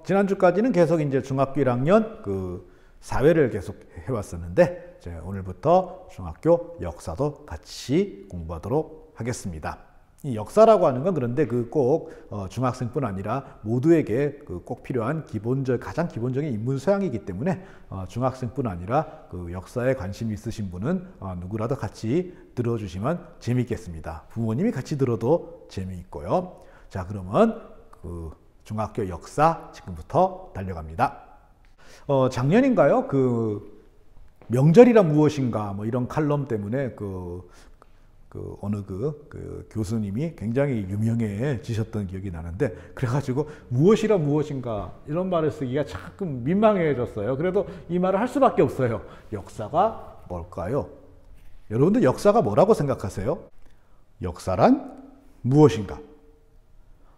지난주까지는 계속 이제 중학교 1학년 그 사회를 계속 해왔었는데, 이제 오늘부터 중학교 역사도 같이 공부하도록 하겠습니다. 이 역사라고 하는 건 그런데 그 꼭 중학생뿐 아니라 모두에게 그 꼭 필요한 가장 기본적인 인문 소양이기 때문에 중학생뿐 아니라 그 역사에 관심이 있으신 분은 누구라도 같이 들어주시면 재미있겠습니다. 부모님이 같이 들어도 재미있고요. 자, 그러면 그 중학교 역사 지금부터 달려갑니다. 작년인가요? 그 명절이란 무엇인가 뭐 이런 칼럼 때문에 어느 그 교수님이 굉장히 유명해지셨던 기억이 나는데, 그래가지고 무엇이라 무엇인가 이런 말을 쓰기가 조금 민망해졌어요. 그래도 이 말을 할 수밖에 없어요. 역사가 뭘까요? 여러분들 역사가 뭐라고 생각하세요? 역사란 무엇인가?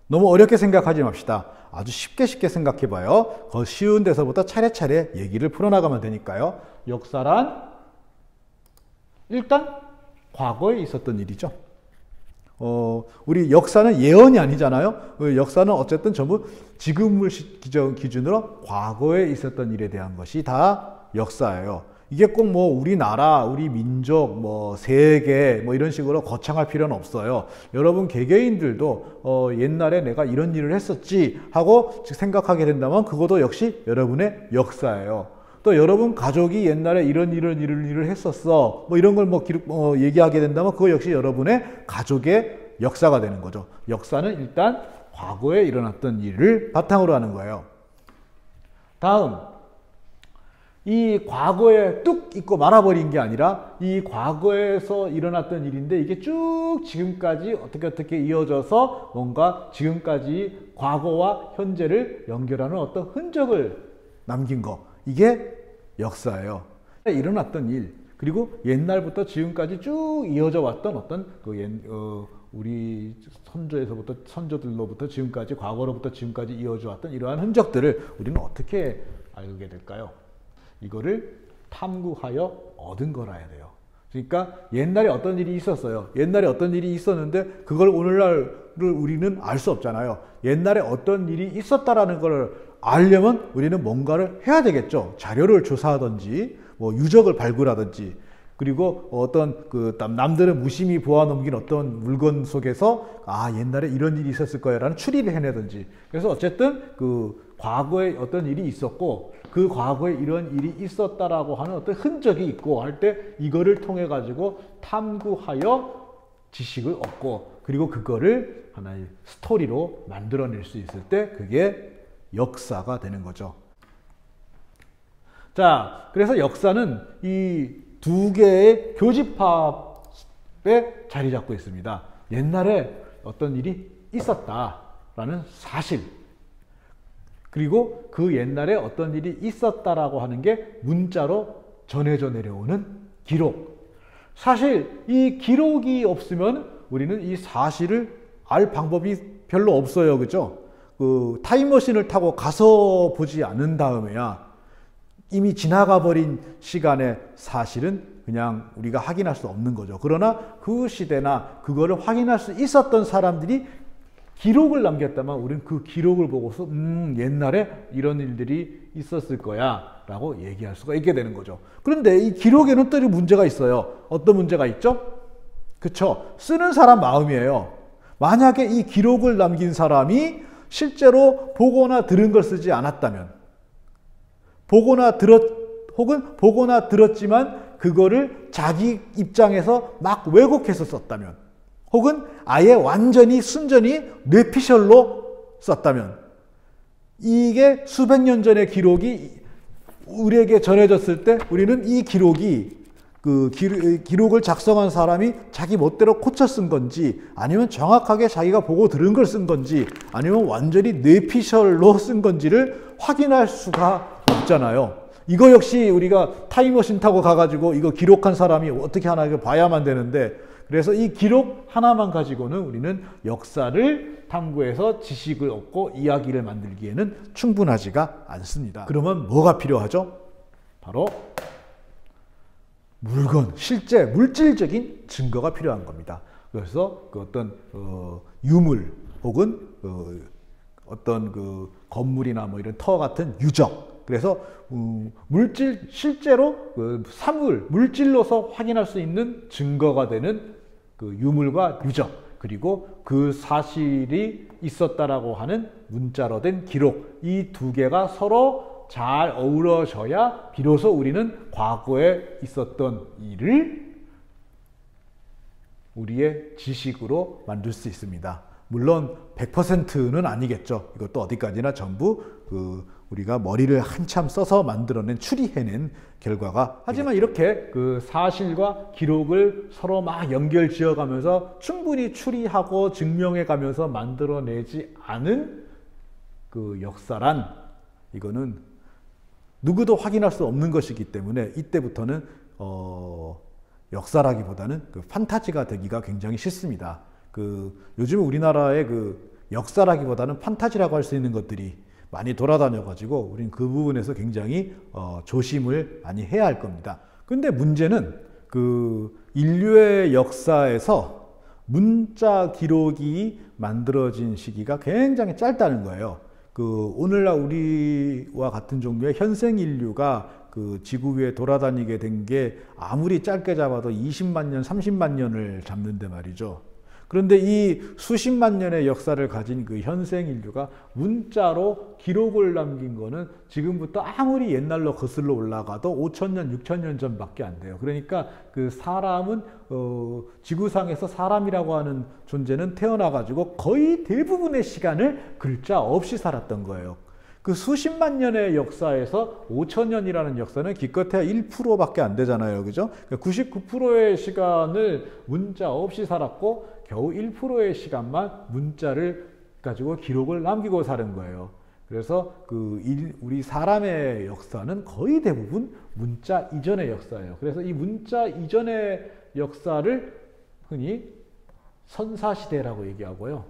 너무 어렵게 생각하지 맙시다. 아주 쉽게 생각해 봐요. 그 쉬운 데서부터 차례차례 얘기를 풀어나가면 되니까요. 역사란 일단 과거에 있었던 일이죠. 우리 역사는 예언이 아니잖아요. 역사는 어쨌든 전부 지금을 기준으로 과거에 있었던 일에 대한 것이 다 역사예요. 이게 꼭 뭐 우리나라, 우리 민족, 뭐 세계 뭐 이런 식으로 거창할 필요는 없어요. 여러분 개개인들도 옛날에 내가 이런 일을 했었지 하고 생각하게 된다면 그것도 역시 여러분의 역사예요. 또 여러분 가족이 옛날에 이런 일을 했었어 뭐 이런 걸 얘기하게 된다면 그거 역시 여러분의 가족의 역사가 되는 거죠. 역사는 일단 과거에 일어났던 일을 바탕으로 하는 거예요. 다음, 이 과거에 뚝 잊고 말아버린 게 아니라 이 과거에서 일어났던 일인데 이게 쭉 지금까지 어떻게 이어져서 뭔가 지금까지 과거와 현재를 연결하는 어떤 흔적을 남긴 거, 이게 역사예요. 일어났던 일, 그리고 옛날부터 지금까지 쭉 이어져 왔던 어떤 우리 선조들로부터 지금까지, 과거로부터 지금까지 이어져 왔던 이러한 흔적들을 우리는 어떻게 알게 될까요? 이거를 탐구하여 얻은 거라야 돼요. 그러니까 옛날에 어떤 일이 있었어요. 옛날에 어떤 일이 있었는데 그걸 오늘날을 우리는 알 수 없잖아요. 옛날에 어떤 일이 있었다라는 걸 알려면 우리는 뭔가를 해야 되겠죠. 자료를 조사하든지 뭐 유적을 발굴하든지, 그리고 어떤 그 남들은 무심히 보아넘긴 어떤 물건 속에서 옛날에 이런 일이 있었을 거야라는 추리를 해내든지. 그래서 어쨌든 그 과거에 어떤 일이 있었고 그 과거에 이런 일이 있었다라고 하는 어떤 흔적이 있고 할 때 이거를 통해 가지고 탐구하여 지식을 얻고, 그리고 그거를 하나의 스토리로 만들어낼 수 있을 때 그게 역사가 되는 거죠. 자, 그래서 역사는 이 두 개의 교집합에 자리 잡고 있습니다. 옛날에 어떤 일이 있었다라는 사실, 그리고 그 옛날에 어떤 일이 있었다라고 하는 게 문자로 전해져 내려오는 기록. 사실 이 기록이 없으면 우리는 이 사실을 알 방법이 별로 없어요. 그죠? 그 타임머신을 타고 가서 보지 않은 다음에야 이미 지나가 버린 시간의 사실은 그냥 우리가 확인할 수 없는 거죠. 그러나 그 시대나 그거를 확인할 수 있었던 사람들이 기록을 남겼다면 우리는 그 기록을 보고서 옛날에 이런 일들이 있었을 거야 라고 얘기할 수가 있게 되는 거죠. 그런데 이 기록에는 또 문제가 있어요. 어떤 문제가 있죠? 그쵸? 쓰는 사람 마음이에요. 만약에 이 기록을 남긴 사람이 실제로 보거나 들은 걸 쓰지 않았다면, 혹은 보거나 들었지만 그거를 자기 입장에서 막 왜곡해서 썼다면, 혹은 아예 완전히 순전히 뇌피셜로 썼다면, 이게 수백 년 전의 기록이 우리에게 전해졌을 때 우리는 이 기록이 기록을 작성한 사람이 자기 멋대로 고쳐 쓴 건지, 아니면 정확하게 자기가 보고 들은 걸 쓴 건지, 아니면 완전히 뇌피셜로 쓴 건지를 확인할 수가 없잖아요. 이거 역시 우리가 타임머신 타고 가가지고 이거 기록한 사람이 어떻게 하나 이거 봐야만 되는데, 그래서 이 기록 하나만 가지고는 우리는 역사를 탐구해서 지식을 얻고 이야기를 만들기에는 충분하지가 않습니다. 그러면 뭐가 필요하죠? 바로 실제 물질적인 증거가 필요한 겁니다. 그래서 그 어떤 유물 혹은 어떤 그 건물이나 뭐 이런 터 같은 유적. 그래서 물질 실제로 그 사물 물질로서 확인할 수 있는 증거가 되는 그 유물과 유적, 그리고 그 사실이 있었다라고 하는 문자로 된 기록, 이 두 개가 서로 잘 어우러져야 비로소 우리는 과거에 있었던 일을 우리의 지식으로 만들 수 있습니다. 물론 100%는 아니겠죠. 이것도 어디까지나 전부 우리가 머리를 한참 써서 만들어낸 추리해낸 결과가. 하지만 이렇게 그 사실과 기록을 서로 막 연결 지어가면서 충분히 추리하고 증명해가면서 만들어내지 않은 그 역사란, 이거는 누구도 확인할 수 없는 것이기 때문에 이때부터는 역사라기보다는 그 판타지가 되기가 굉장히 쉽습니다. 요즘 우리나라의 역사라기보다는 판타지라고 할 수 있는 것들이 많이 돌아다녀 가지고 우리는 그 부분에서 굉장히 조심을 많이 해야 할 겁니다. 근데 문제는 인류의 역사에서 문자 기록이 만들어진 시기가 굉장히 짧다는 거예요. 오늘날 우리와 같은 종류의 현생 인류가 지구 위에 돌아다니게 된 게 아무리 짧게 잡아도 20만 년, 30만 년을 잡는데 말이죠. 그런데 이 수십만 년의 역사를 가진 그 현생 인류가 문자로 기록을 남긴 거는 지금부터 아무리 옛날로 거슬러 올라가도 5,000년, 6,000년 전밖에 안 돼요. 그러니까 사람은 지구상에서 사람이라고 하는 존재는 태어나가지고 거의 대부분의 시간을 글자 없이 살았던 거예요. 수십만 년의 역사에서 5,000년이라는 역사는 기껏해야 1%밖에 안 되잖아요. 그죠? 99%의 시간을 문자 없이 살았고 겨우 1%의 시간만 문자를 가지고 기록을 남기고 사는 거예요. 그래서 우리 사람의 역사는 거의 대부분 문자 이전의 역사예요. 그래서 이 문자 이전의 역사를 흔히 선사시대라고 얘기하고요.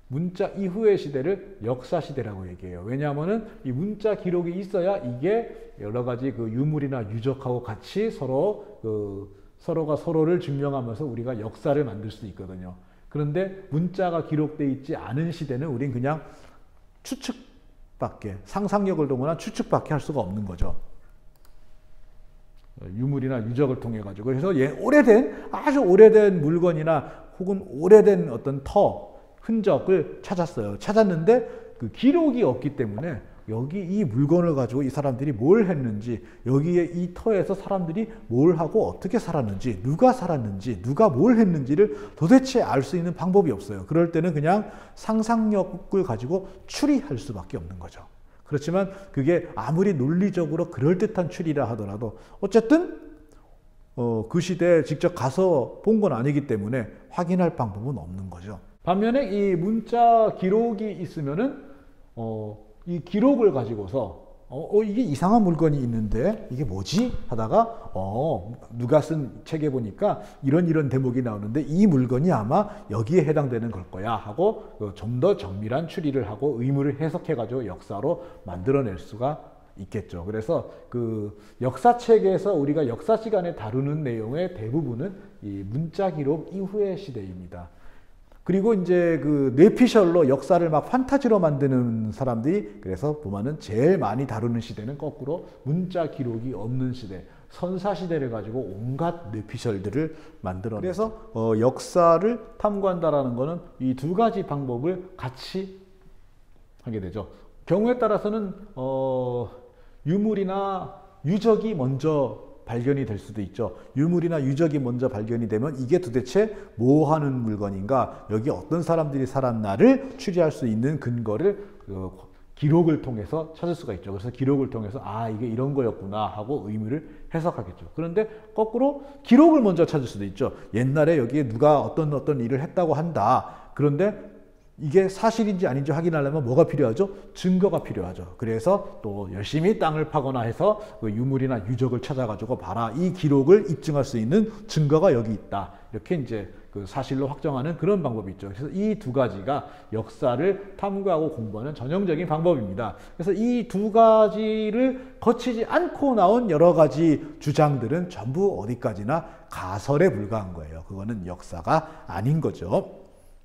문자 이후의 시대를 역사시대라고 얘기해요. 왜냐하면은 이 문자 기록이 있어야 이게 여러 가지 유물이나 유적하고 같이 서로가 서로를 증명하면서 우리가 역사를 만들 수 있거든요. 그런데 문자가 기록되어 있지 않은 시대는 우린 그냥 추측밖에, 상상력을 동원한 추측밖에 할 수가 없는 거죠. 유물이나 유적을 통해 가지고. 그래서 아주 오래된 물건이나 혹은 오래된 어떤 흔적을 찾았어요. 찾았는데 기록이 없기 때문에 여기 이 물건을 가지고 이 사람들이 뭘 했는지, 여기에 이 터에서 사람들이 뭘 하고 어떻게 살았는지, 누가 살았는지, 누가 뭘 했는지를 도대체 알 수 있는 방법이 없어요. 그럴 때는 그냥 상상력을 가지고 추리할 수밖에 없는 거죠. 그렇지만 그게 아무리 논리적으로 그럴듯한 추리라 하더라도 어쨌든 그 시대에 직접 가서 본 건 아니기 때문에 확인할 방법은 없는 거죠. 반면에 이 문자 기록이 있으면은 이 기록을 가지고서 이게 이상한 물건이 있는데 이게 뭐지? 하다가 누가 쓴 책에 보니까 이런 대목이 나오는데 이 물건이 아마 여기에 해당되는 걸 거야 하고 좀 더 정밀한 추리를 하고 의문을 해석해 가지고 역사로 만들어낼 수가 있겠죠. 그래서 역사책에서 우리가 역사 시간에 다루는 내용의 대부분은 이 문자 기록 이후의 시대입니다. 그리고 이제 뇌피셜로 역사를 막 판타지로 만드는 사람들이, 그래서 보면은 제일 많이 다루는 시대는 거꾸로 문자 기록이 없는 시대, 선사시대를 가지고 온갖 뇌피셜들을 만들어내죠. 그래서 역사를 탐구한다라는 거는 이 두 가지 방법을 같이 하게 되죠. 경우에 따라서는 유물이나 유적이 먼저 발견이 될 수도 있죠. 유물이나 유적이 먼저 발견이 되면 이게 도대체 뭐 하는 물건인가, 여기 어떤 사람들이 살았나를 추리할 수 있는 근거를 기록을 통해서 찾을 수가 있죠. 그래서 기록을 통해서 이게 이런 거였구나 하고 의미를 해석하겠죠. 그런데 거꾸로 기록을 먼저 찾을 수도 있죠. 옛날에 여기에 누가 어떤 일을 했다고 한다. 그런데 이게 사실인지 아닌지 확인하려면 뭐가 필요하죠? 증거가 필요하죠. 그래서 또 열심히 땅을 파거나 해서 유물이나 유적을 찾아가지고 봐라, 이 기록을 입증할 수 있는 증거가 여기 있다. 이렇게 이제 사실로 확정하는 그런 방법이 있죠. 그래서 이 두 가지가 역사를 탐구하고 공부하는 전형적인 방법입니다. 그래서 이 두 가지를 거치지 않고 나온 여러 가지 주장들은 전부 어디까지나 가설에 불과한 거예요. 그거는 역사가 아닌 거죠.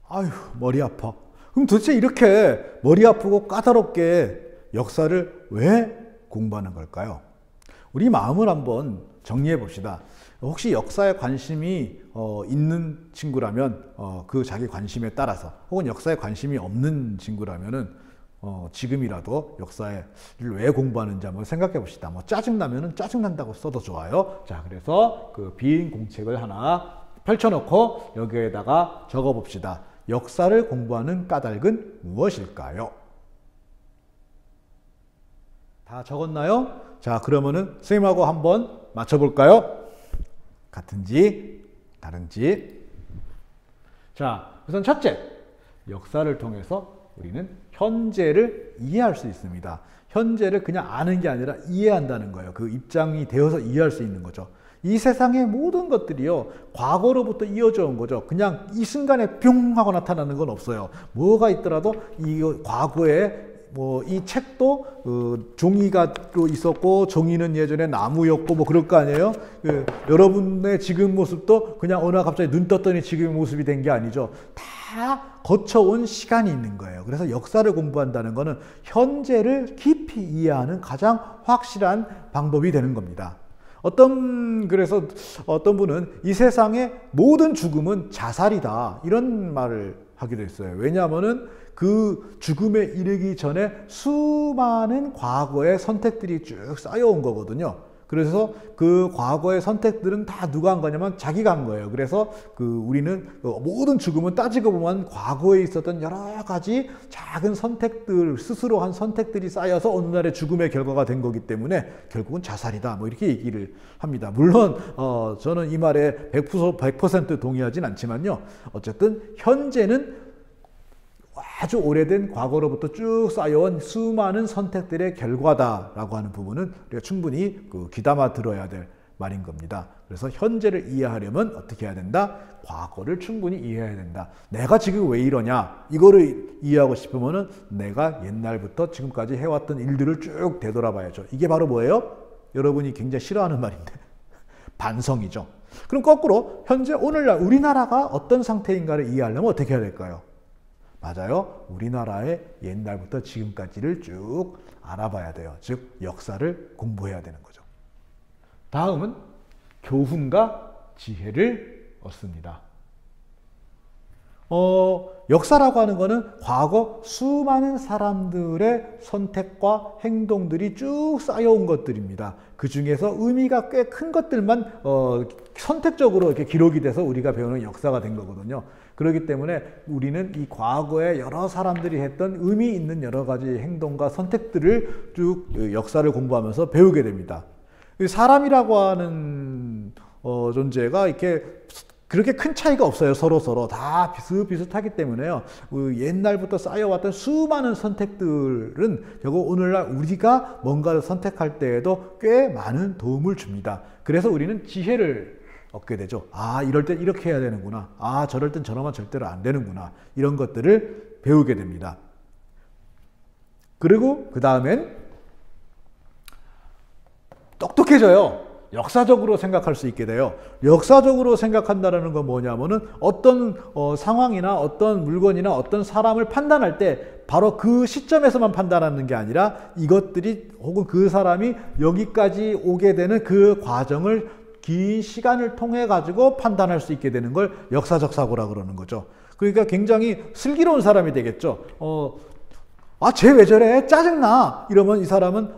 아휴, 머리 아파. 그럼 도대체 이렇게 머리 아프고 까다롭게 역사를 왜 공부하는 걸까요? 우리 마음을 한번 정리해 봅시다. 혹시 역사에 관심이 있는 친구라면 그 자기 관심에 따라서, 혹은 역사에 관심이 없는 친구라면은 지금이라도 역사를 왜 공부하는지 한번 생각해 봅시다. 뭐 짜증나면은 짜증난다고 써도 좋아요. 자, 그래서 그 빈 공책을 하나 펼쳐놓고 여기에다가 적어 봅시다. 역사를 공부하는 까닭은 무엇일까요? 다 적었나요? 자, 그러면은 선생님하고 한번 맞춰볼까요? 같은지 다른지. 자, 우선 첫째, 역사를 통해서 우리는 현재를 이해할 수 있습니다. 현재를 그냥 아는 게 아니라 이해한다는 거예요. 그 입장이 되어서 이해할 수 있는 거죠. 이 세상의 모든 것들이요, 과거로부터 이어져 온 거죠. 그냥 이 순간에 뿅 하고 나타나는 건 없어요. 뭐가 있더라도 이 과거에 뭐 이 책도 종이가 또 있었고, 종이는 예전에 나무였고 뭐 그럴 거 아니에요. 여러분의 지금 모습도 그냥 어느 날 갑자기 눈 떴더니 지금의 모습이 된 게 아니죠. 다 거쳐온 시간이 있는 거예요. 그래서 역사를 공부한다는 것은 현재를 깊이 이해하는 가장 확실한 방법이 되는 겁니다. 그래서 어떤 분은 이 세상의 모든 죽음은 자살이다, 이런 말을 하기도 했어요. 왜냐하면은 그 죽음에 이르기 전에 수많은 과거의 선택들이 쭉 쌓여온 거거든요. 그래서 그 과거의 선택들은 다 누가 한 거냐면 자기가 한 거예요. 그래서 우리는 모든 죽음은 따지고 보면 과거에 있었던 여러 가지 작은 선택들, 스스로 한 선택들이 쌓여서 어느 날의 죽음의 결과가 된 거기 때문에 결국은 자살이다, 뭐 이렇게 얘기를 합니다. 물론 저는 이 말에 100% 동의하진 않지만요. 어쨌든 현재는 아주 오래된 과거로부터 쭉 쌓여온 수많은 선택들의 결과다라고 하는 부분은 우리가 충분히 귀담아 들어야 될 말인 겁니다. 그래서 현재를 이해하려면 어떻게 해야 된다? 과거를 충분히 이해해야 된다. 내가 지금 왜 이러냐? 이거를 이해하고 싶으면은 내가 옛날부터 지금까지 해왔던 일들을 쭉 되돌아봐야죠. 이게 바로 뭐예요? 여러분이 굉장히 싫어하는 말인데 반성이죠. 그럼 거꾸로 현재 오늘날 우리나라가 어떤 상태인가를 이해하려면 어떻게 해야 될까요? 맞아요. 우리나라의 옛날부터 지금까지를 쭉 알아봐야 돼요. 즉 역사를 공부해야 되는 거죠. 다음은 교훈과 지혜를 얻습니다. 역사라고 하는 거는 과거 수많은 사람들의 선택과 행동들이 쭉 쌓여온 것들입니다. 그 중에서 의미가 꽤 큰 것들만 선택적으로 이렇게 기록이 돼서 우리가 배우는 역사가 된 거거든요. 그렇기 때문에 우리는 이 과거에 여러 사람들이 했던 의미 있는 여러 가지 행동과 선택들을 쭉 역사를 공부하면서 배우게 됩니다. 사람이라고 하는 존재가 이렇게 그렇게 큰 차이가 없어요. 서로 다 비슷비슷하기 때문에요. 옛날부터 쌓여왔던 수많은 선택들은 결국 오늘날 우리가 뭔가를 선택할 때에도 꽤 많은 도움을 줍니다. 그래서 우리는 지혜를 얻게 되죠. 아, 이럴 땐 이렇게 해야 되는구나. 아, 저럴 땐 저러면 절대로 안 되는구나. 이런 것들을 배우게 됩니다. 그리고 그 다음엔 똑똑해져요. 역사적으로 생각할 수 있게 돼요. 역사적으로 생각한다는 건 뭐냐면은 어떤 상황이나 어떤 물건이나 어떤 사람을 판단할 때 바로 그 시점에서만 판단하는 게 아니라 이것들이 혹은 그 사람이 여기까지 오게 되는 그 과정을 긴 시간을 통해 가지고 판단할 수 있게 되는 걸 역사적 사고라 그러는 거죠. 그러니까 굉장히 슬기로운 사람이 되겠죠. 아, 쟤 왜 저래? 짜증나! 이러면 이 사람은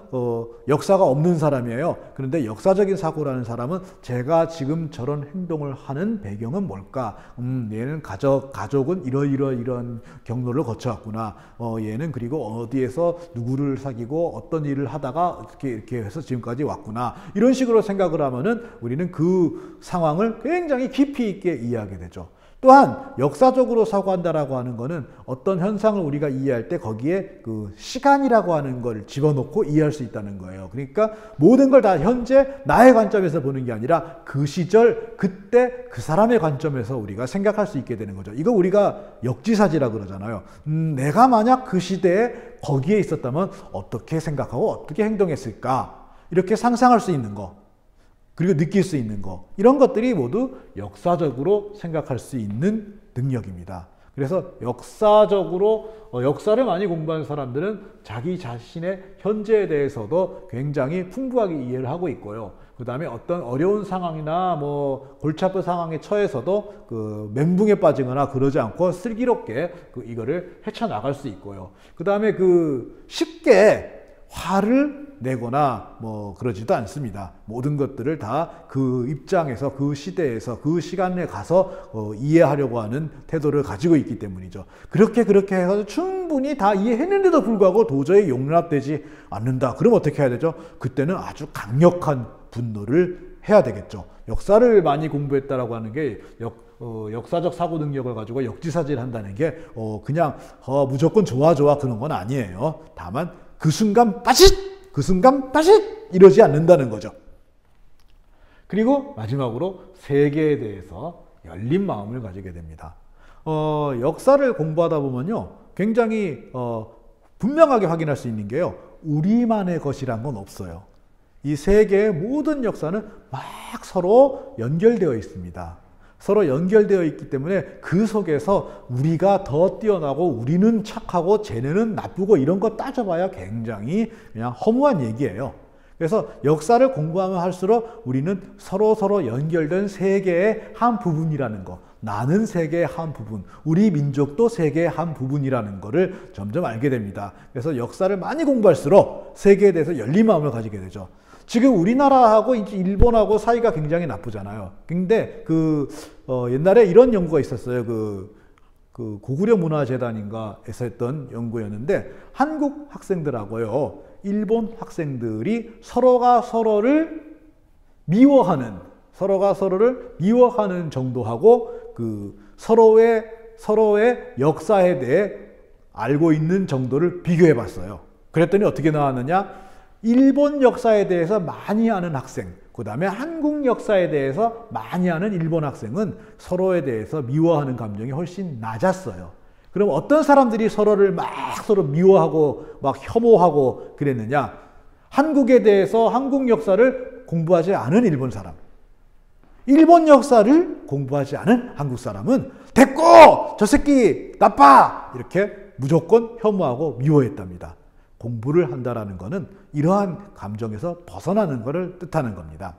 역사가 없는 사람이에요. 그런데 역사적인 사고라는 사람은 제가 지금 저런 행동을 하는 배경은 뭘까? 얘는 가족은 이런 경로를 거쳐왔구나. 얘는 그리고 어디에서 누구를 사귀고 어떤 일을 하다가 이렇게 해서 지금까지 왔구나. 이런 식으로 생각을 하면은 우리는 그 상황을 굉장히 깊이 있게 이해하게 되죠. 또한 역사적으로 사고한다라고 하는 것은 어떤 현상을 우리가 이해할 때 거기에 그 시간이라고 하는 걸 집어넣고 이해할 수 있다는 거예요. 그러니까 모든 걸 다 현재 나의 관점에서 보는 게 아니라 그 시절 그때 그 사람의 관점에서 우리가 생각할 수 있게 되는 거죠. 이거 우리가 역지사지라 그러잖아요. 내가 만약 그 시대에 거기에 있었다면 어떻게 생각하고 어떻게 행동했을까? 이렇게 상상할 수 있는 거. 그리고 느낄 수 있는 거, 이런 것들이 모두 역사적으로 생각할 수 있는 능력입니다. 그래서 역사적으로 역사를 많이 공부하는 사람들은 자기 자신의 현재에 대해서도 굉장히 풍부하게 이해를 하고 있고요. 그 다음에 어떤 어려운 상황이나 뭐 골치 아픈 상황에 처해서도 그 멘붕에 빠지거나 그러지 않고 슬기롭게 이거를 헤쳐나갈 수 있고요. 그 다음에 그 쉽게 화를 내거나 뭐 그러지도 않습니다. 모든 것들을 다 그 입장에서, 그 시대에서, 그 시간에 가서 이해하려고 하는 태도를 가지고 있기 때문이죠. 그렇게 해서 충분히 다 이해했는데도 불구하고 도저히 용납되지 않는다. 그럼 어떻게 해야 되죠? 그때는 아주 강력한 분노를 해야 되겠죠. 역사를 많이 공부했다라고 하는 게 역사적 사고 능력을 가지고 역지사지를 한다는 게 그냥 무조건 좋아 그런 건 아니에요. 다만 그 순간 빠짓 이러지 않는다는 거죠. 그리고 마지막으로 세계에 대해서 열린 마음을 가지게 됩니다. 역사를 공부하다 보면요, 굉장히 분명하게 확인할 수 있는 게요, 우리만의 것이란 건 없어요. 이 세계의 모든 역사는 막 서로 연결되어 있습니다. 서로 연결되어 있기 때문에 그 속에서 우리가 더 뛰어나고 우리는 착하고 쟤네는 나쁘고 이런 거 따져봐야 굉장히 그냥 허무한 얘기예요. 그래서 역사를 공부하면 할수록 우리는 서로 연결된 세계의 한 부분이라는 거, 나는 세계의 한 부분, 우리 민족도 세계의 한 부분이라는 거를 점점 알게 됩니다. 그래서 역사를 많이 공부할수록 세계에 대해서 열린 마음을 가지게 되죠. 지금 우리나라하고 일본하고 사이가 굉장히 나쁘잖아요. 근데 옛날에 이런 연구가 있었어요. 고구려 문화재단인가에서 했던 연구였는데, 한국 학생들하고요, 일본 학생들이 서로가 서로를 미워하는 정도하고 서로의 역사에 대해 알고 있는 정도를 비교해 봤어요. 그랬더니 어떻게 나왔느냐? 일본 역사에 대해서 많이 아는 학생, 그 다음에 한국 역사에 대해서 많이 아는 일본 학생은 서로에 대해서 미워하는 감정이 훨씬 낮았어요. 그럼 어떤 사람들이 서로 미워하고 막 혐오하고 그랬느냐? 한국에 대해서 한국 역사를 공부하지 않은 일본 사람, 일본 역사를 공부하지 않은 한국 사람은 됐고! 저 새끼 나빠! 이렇게 무조건 혐오하고 미워했답니다. 공부를 한다라는 것은 이러한 감정에서 벗어나는 것을 뜻하는 겁니다.